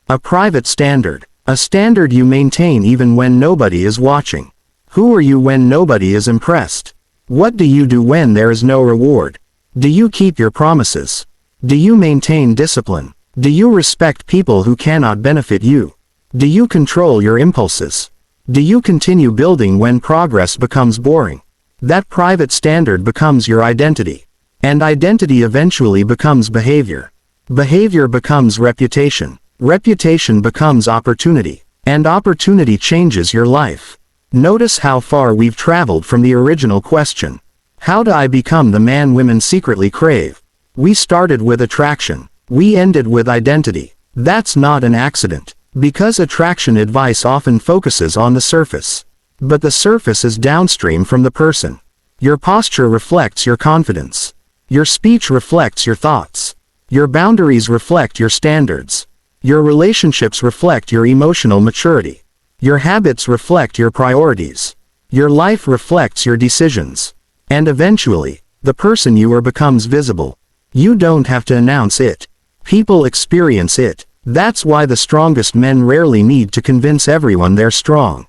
A private standard. A standard you maintain even when nobody is watching. Who are you when nobody is impressed? What do you do when there is no reward? Do you keep your promises? Do you maintain discipline? Do you respect people who cannot benefit you? Do you control your impulses? Do you continue building when progress becomes boring? That private standard becomes your identity. And identity eventually becomes behavior. Behavior becomes reputation. Reputation becomes opportunity. And opportunity changes your life. Notice how far we've traveled from the original question. How do I become the man women secretly crave? We started with attraction. We ended with identity. That's not an accident. Because attraction advice often focuses on the surface. But the surface is downstream from the person. Your posture reflects your confidence. Your speech reflects your thoughts. Your boundaries reflect your standards. Your relationships reflect your emotional maturity. Your habits reflect your priorities. Your life reflects your decisions. And eventually, the person you are becomes visible. You don't have to announce it. People experience it. That's why the strongest men rarely need to convince everyone they're strong.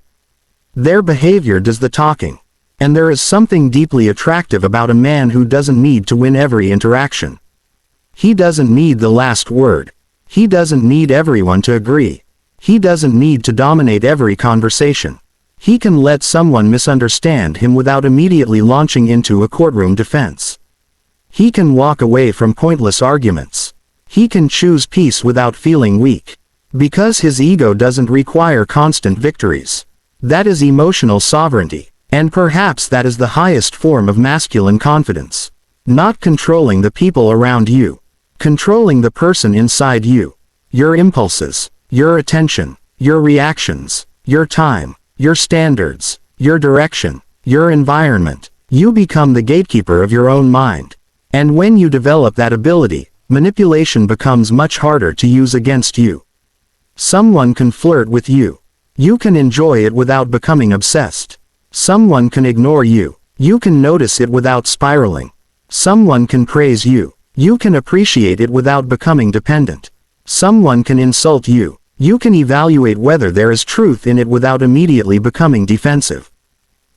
Their behavior does the talking. And there is something deeply attractive about a man who doesn't need to win every interaction. He doesn't need the last word. He doesn't need everyone to agree. He doesn't need to dominate every conversation. He can let someone misunderstand him without immediately launching into a courtroom defense. He can walk away from pointless arguments. He can choose peace without feeling weak. Because his ego doesn't require constant victories. That is emotional sovereignty. And perhaps that is the highest form of masculine confidence. Not controlling the people around you. Controlling the person inside you. Your impulses, your attention, your reactions, your time, your standards, your direction, your environment. You become the gatekeeper of your own mind. And when you develop that ability, manipulation becomes much harder to use against you. Someone can flirt with you. You can enjoy it without becoming obsessed. Someone can ignore you. You can notice it without spiraling. Someone can praise you. You can appreciate it without becoming dependent. Someone can insult you. You can evaluate whether there is truth in it without immediately becoming defensive.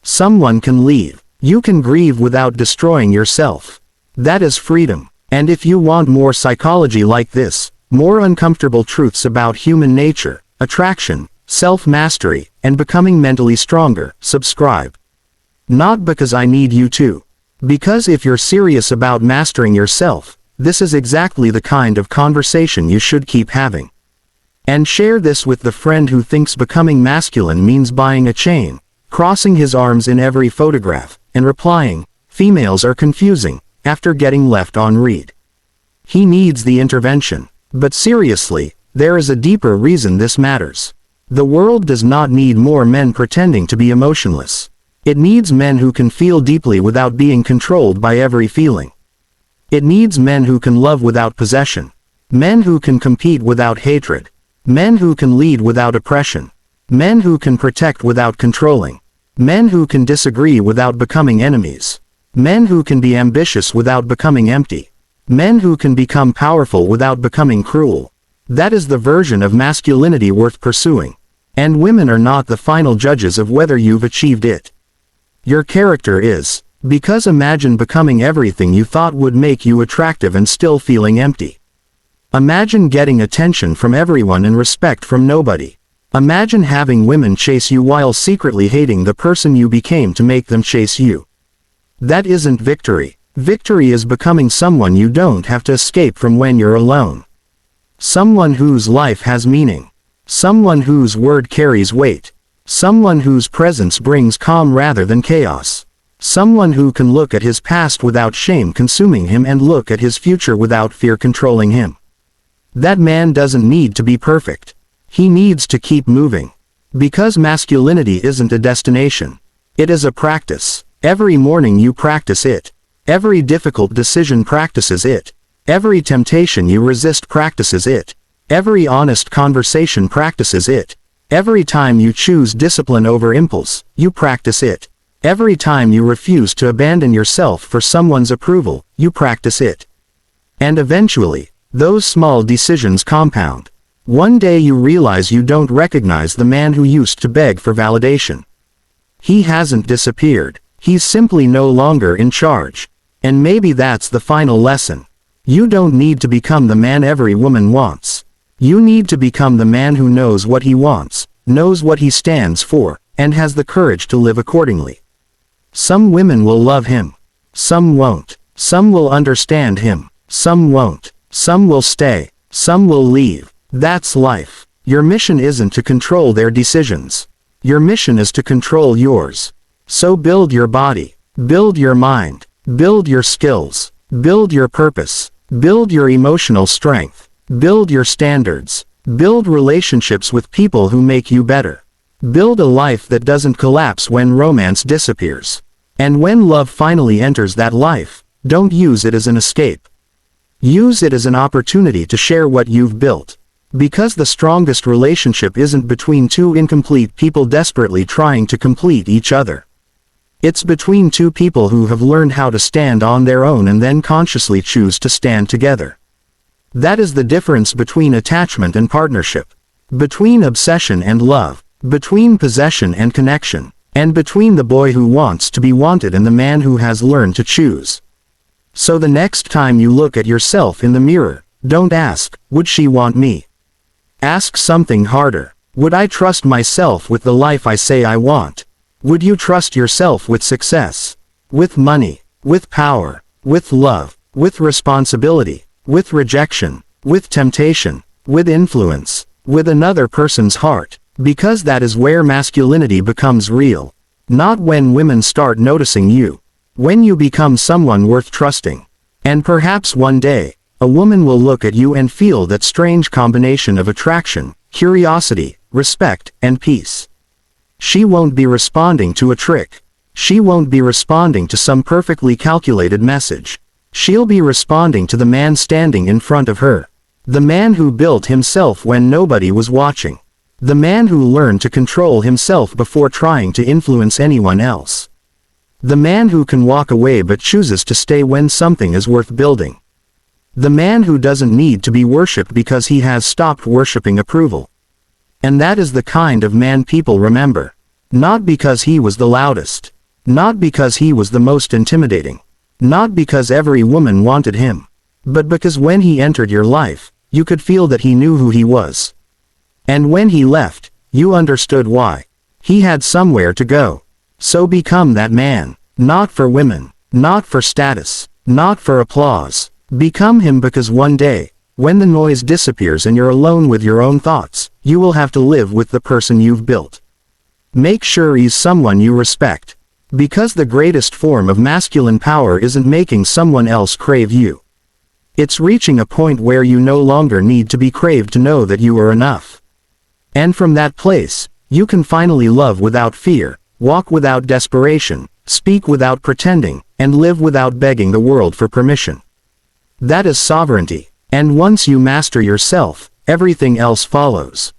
Someone can leave. You can grieve without destroying yourself. That is freedom. And if you want more psychology like this, more uncomfortable truths about human nature, attraction, self-mastery, and becoming mentally stronger, subscribe. Not because I need you to. Because if you're serious about mastering yourself, this is exactly the kind of conversation you should keep having. And share this with the friend who thinks becoming masculine means buying a chain, crossing his arms in every photograph, and replying, "Females are confusing," after getting left on read. He needs the intervention. But seriously, there is a deeper reason this matters. The world does not need more men pretending to be emotionless. It needs men who can feel deeply without being controlled by every feeling. It needs men who can love without possession. Men who can compete without hatred. Men who can lead without oppression. Men who can protect without controlling. Men who can disagree without becoming enemies. Men who can be ambitious without becoming empty. Men who can become powerful without becoming cruel. That is the version of masculinity worth pursuing. And women are not the final judges of whether you've achieved it. Your character is. Because imagine becoming everything you thought would make you attractive and still feeling empty. Imagine getting attention from everyone and respect from nobody. Imagine having women chase you while secretly hating the person you became to make them chase you. That isn't victory. Victory is becoming someone you don't have to escape from when you're alone. Someone whose life has meaning. Someone whose word carries weight. Someone whose presence brings calm rather than chaos. Someone who can look at his past without shame consuming him and look at his future without fear controlling him. That man doesn't need to be perfect. He needs to keep moving. Because masculinity isn't a destination. It is a practice. Every morning you practice it. Every difficult decision practices it. Every temptation you resist practices it. Every honest conversation practices it. Every time you choose discipline over impulse, you practice it. Every time you refuse to abandon yourself for someone's approval, you practice it. And eventually, those small decisions compound. One day you realize you don't recognize the man who used to beg for validation. He hasn't disappeared. He's simply no longer in charge. And maybe that's the final lesson. You don't need to become the man every woman wants. You need to become the man who knows what he wants, knows what he stands for, and has the courage to live accordingly. Some women will love him. Some won't. Some will understand him. Some won't. Some will stay, some will leave. That's life. Your mission isn't to control their decisions. Your mission is to control yours. So build your body, build your mind, build your skills, build your purpose, build your emotional strength, build your standards, build relationships with people who make you better. Build a life that doesn't collapse when romance disappears. And when love finally enters that life, don't use it as an escape. Use it as an opportunity to share what you've built. Because the strongest relationship isn't between two incomplete people desperately trying to complete each other. It's between two people who have learned how to stand on their own and then consciously choose to stand together. That is the difference between attachment and partnership. Between obsession and love. Between possession and connection. And between the boy who wants to be wanted and the man who has learned to choose. So the next time you look at yourself in the mirror, don't ask, would she want me? Ask something harder. Would I trust myself with the life I say I want? Would you trust yourself with success? With money? With power? With love? With responsibility? With rejection? With temptation? With influence? With another person's heart? Because that is where masculinity becomes real. Not when women start noticing you. When you become someone worth trusting. And perhaps one day, a woman will look at you and feel that strange combination of attraction, curiosity, respect, and peace. She won't be responding to a trick. She won't be responding to some perfectly calculated message. She'll be responding to the man standing in front of her. The man who built himself when nobody was watching. The man who learned to control himself before trying to influence anyone else. The man who can walk away but chooses to stay when something is worth building. The man who doesn't need to be worshipped because he has stopped worshipping approval. And that is the kind of man people remember. Not because he was the loudest. Not because he was the most intimidating. Not because every woman wanted him. But because when he entered your life, you could feel that he knew who he was. And when he left, you understood why. He had somewhere to go. So become that man. Not for women. Not for status. Not for applause. Become him because one day, when the noise disappears and you're alone with your own thoughts, you will have to live with the person you've built. Make sure he's someone you respect. Because the greatest form of masculine power isn't making someone else crave you. It's reaching a point where you no longer need to be craved to know that you are enough. And from that place, you can finally love without fear, walk without desperation, speak without pretending, and live without begging the world for permission. That is sovereignty, and once you master yourself, everything else follows.